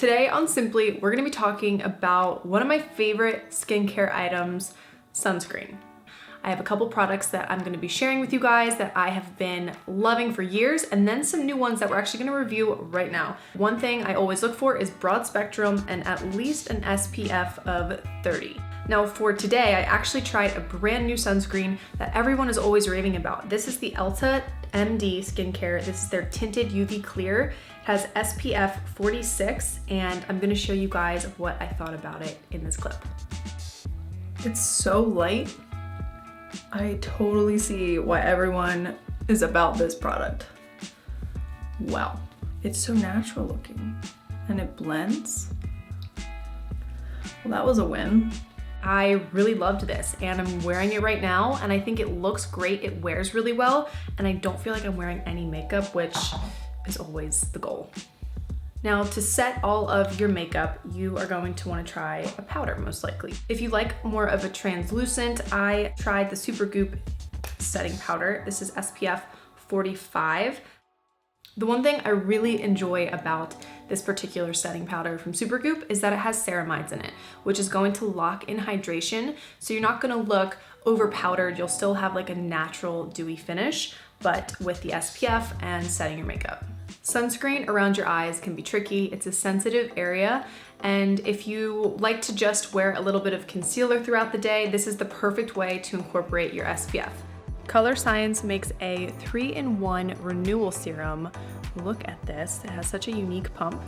today on Simply, we're gonna be talking about one of my favorite skincare items, sunscreen. I have a couple products that I'm gonna be sharing with you guys that I have been loving for years, and then some new ones that we're actually gonna review right now. One thing I always look for is broad spectrum and at least an SPF of 30. Now for today, I actually tried a brand new sunscreen that everyone is always raving about. This is the EltaMD skincare. This is their Tinted UV Clear. It has SPF 46, and I'm gonna show you guys what I thought about it in this clip. It's so light. I totally see why everyone is about this product. Wow, it's so natural looking and it blends. Well, that was a win. I really loved this and I'm wearing it right now and I think it looks great. It wears really well and I don't feel like I'm wearing any makeup, which is always the goal. Now to set all of your makeup, you are going to want to try a powder most likely. If you like more of a translucent, I tried the Supergoop setting powder. This is SPF 45. The one thing I really enjoy about this particular setting powder from Supergoop is that it has ceramides in it, which is going to lock in hydration. So you're not gonna look over powdered. You'll still have like a natural dewy finish, but with the SPF and setting your makeup. Sunscreen around your eyes can be tricky. It's a sensitive area. And if you like to just wear a little bit of concealer throughout the day, this is the perfect way to incorporate your SPF. Color Science makes a 3-in-1 renewal serum. Look at this, it has such a unique pump.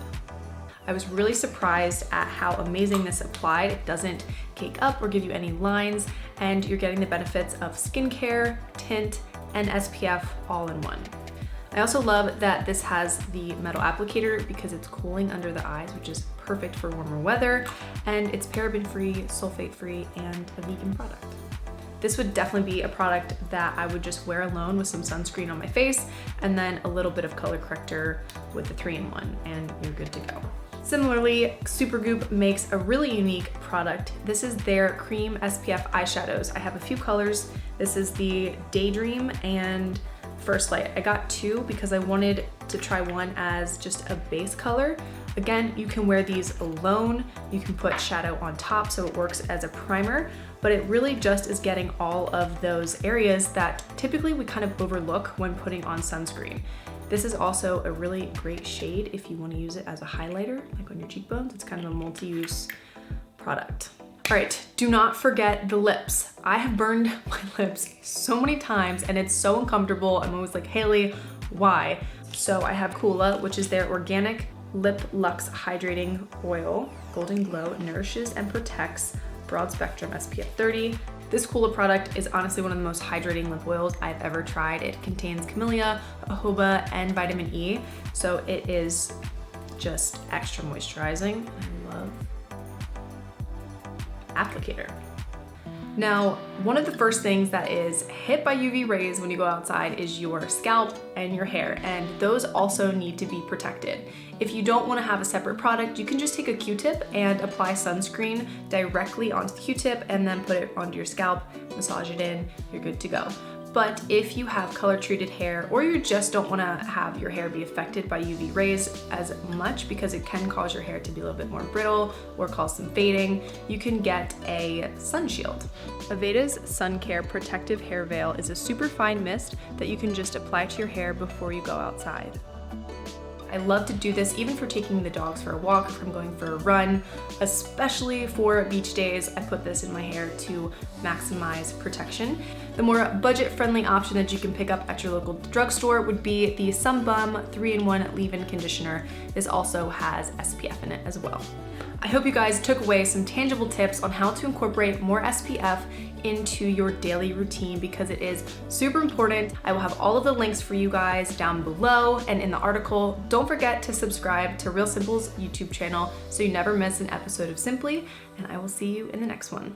I was really surprised at how amazing this applied. It doesn't cake up or give you any lines, and you're getting the benefits of skincare, tint, and SPF all in one. I also love that this has the metal applicator because it's cooling under the eyes, which is perfect for warmer weather, and it's paraben-free, sulfate-free, and a vegan product. This would definitely be a product that I would just wear alone with some sunscreen on my face and then a little bit of color corrector with the 3-in-1 and you're good to go. Similarly, Supergoop makes a really unique product. This is their cream SPF eyeshadows. I have a few colors. This is the Daydream and First Light. I got two because I wanted to try one as just a base color. Again, you can wear these alone. You can put shadow on top so it works as a primer, but it really just is getting all of those areas that typically we kind of overlook when putting on sunscreen. This is also a really great shade if you want to use it as a highlighter, like on your cheekbones. It's kind of a multi-use product. All right, do not forget the lips. I have burned my lips so many times and it's so uncomfortable. I'm always like, Haley, why? So I have Coola, which is their organic Lip Luxe Hydrating Oil. Golden Glow nourishes and protects broad spectrum SPF 30. This Coola product is honestly one of the most hydrating lip oils I've ever tried. It contains camellia, jojoba, and vitamin E. So it is just extra moisturizing. I love applicator. Now, one of the first things that is hit by UV rays when you go outside is your scalp and your hair, and those also need to be protected. If you don't want to have a separate product, you can just take a Q-tip and apply sunscreen directly onto the Q-tip and then put it onto your scalp, massage it in, you're good to go. But if you have color treated hair or you just don't want to have your hair be affected by UV rays as much because it can cause your hair to be a little bit more brittle or cause some fading, you can get a sun shield. Aveda's Sun Care Protective Hair Veil is a super fine mist that you can just apply to your hair before you go outside. I love to do this even for taking the dogs for a walk, if I'm going for a run, especially for beach days. I put this in my hair to maximize protection. The more budget-friendly option that you can pick up at your local drugstore would be the Sun Bum 3-in-1 leave-in conditioner. This also has SPF in it as well. I hope you guys took away some tangible tips on how to incorporate more SPF into your daily routine because it is super important. I will have all of the links for you guys down below and in the article. Don't forget to subscribe to Real Simple's YouTube channel so you never miss an episode of Simply, and I will see you in the next one.